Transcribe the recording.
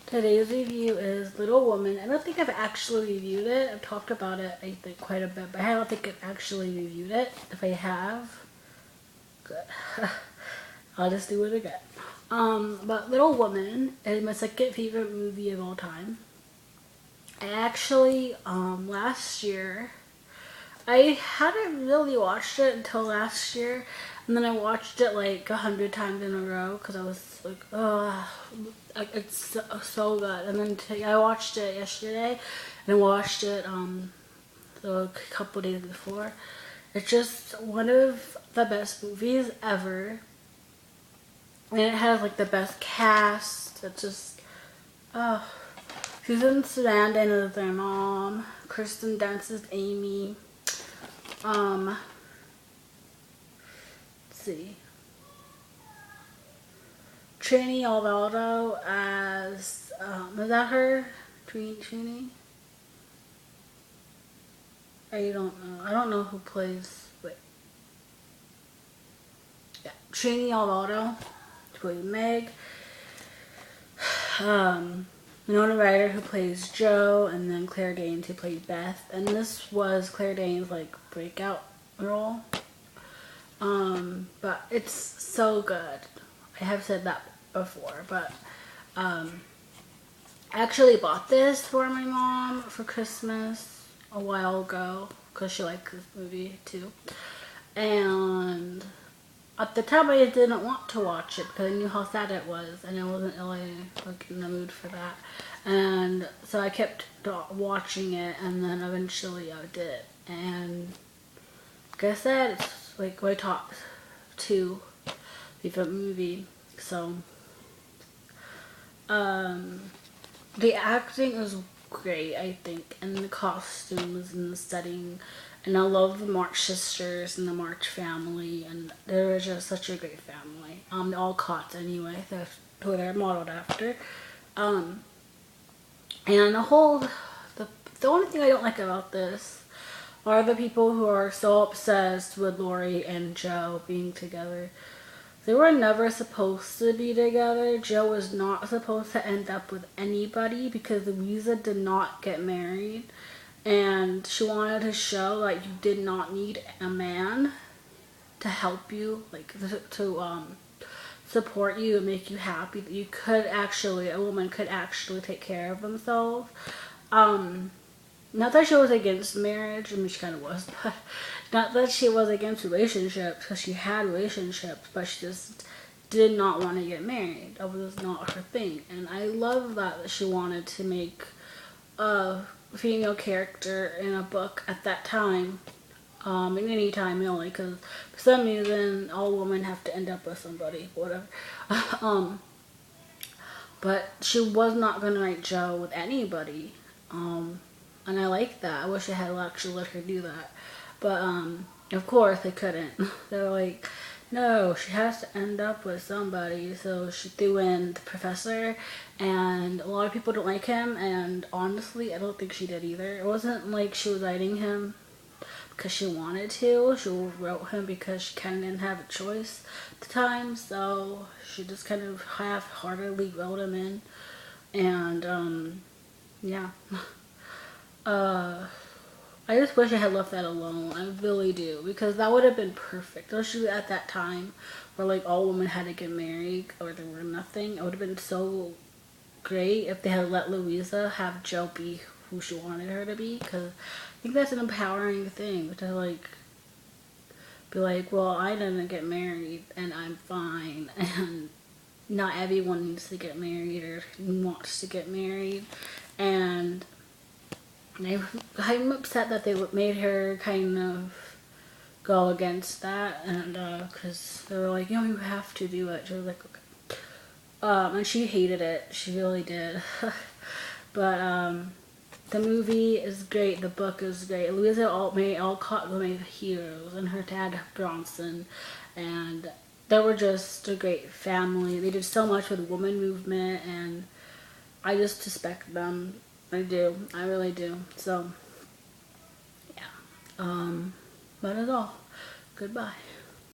Today's review is Little Woman. I don't think I've actually reviewed it. I've talked about it, I think, quite a bit, but I don't think I've actually reviewed it. If I have, good. I'll just do it again. But Little Woman is my second favorite movie of all time. I actually, last year, I hadn't really watched it until last year, and then I watched it like 100 times in a row because I was like, oh, it's so good. And then I watched it yesterday, and I watched it a couple days before. It's just one of the best movies ever, and it has like the best cast. It's just, oh, Susan Sarandon is their mom. Kristen Dunst is Amy. Let's see. Trini Alvaldo as, is that her? Trini? I don't know. I don't know who plays, wait. Yeah, Trini Alvaldo to play Meg. Winona Ryder who plays Jo, and then Claire Danes who plays Beth. And this was Claire Danes' like breakout role. But it's so good. I have said that before, but I actually bought this for my mom for Christmas a while ago because she liked this movie too. And at the time I didn't want to watch it because I knew how sad it was, and I wasn't really like in the mood for that. And so I kept watching it, and then eventually I did. And like I said, it's like my top 2 favorite movie. So the acting is great, I think, and the costumes and the setting. And I love the March sisters and the March family, and they're just such a great family. All Cots anyway, that's who they're modeled after. And the only thing I don't like about this are the people who are so obsessed with Laurie and Jo being together. They were never supposed to be together. Jo was not supposed to end up with anybody because Louisa did not get married. And she wanted to show that you did not need a man to help you, like to support you and make you happy. That you could actually, a woman could actually take care of themselves. Not that she was against marriage, I mean she kind of was, but not that she was against relationships, because she had relationships, but she just did not want to get married. That was not her thing. And I love that she wanted to make a female character in a book at that time, in any time really, because for some reason all women have to end up with somebody, whatever. But she was not going to write Jo with anybody. And I like that. I wish I had actually let her do that. But, of course, they couldn't. They were like, no, she has to end up with somebody. So she threw in the professor, and a lot of people don't like him. And honestly, I don't think she did either. It wasn't like she was writing him because she wanted to. She wrote him because she kind of didn't have a choice at the time. So she just kind of half-heartedly wrote him in. And, yeah. I just wish I had left that alone. I really do, because that would have been perfect. Especially at that time where like all women had to get married or there were nothing. It would have been so great if they had let Louisa have Jo be who she wanted her to be, because I think that's an empowering thing to like be like, well, I didn't get married and I'm fine, and not everyone needs to get married or wants to get married. And I'm upset that they made her kind of go against that, and because they were like, you have to do it. She was like, okay. And she hated it. She really did. But the movie is great. The book is great. Louisa Alcott made heroes, and her dad Bronson, and they were just a great family. They did so much with the woman movement, and I just respect them. I do. I really do. So, yeah. That is all. Goodbye.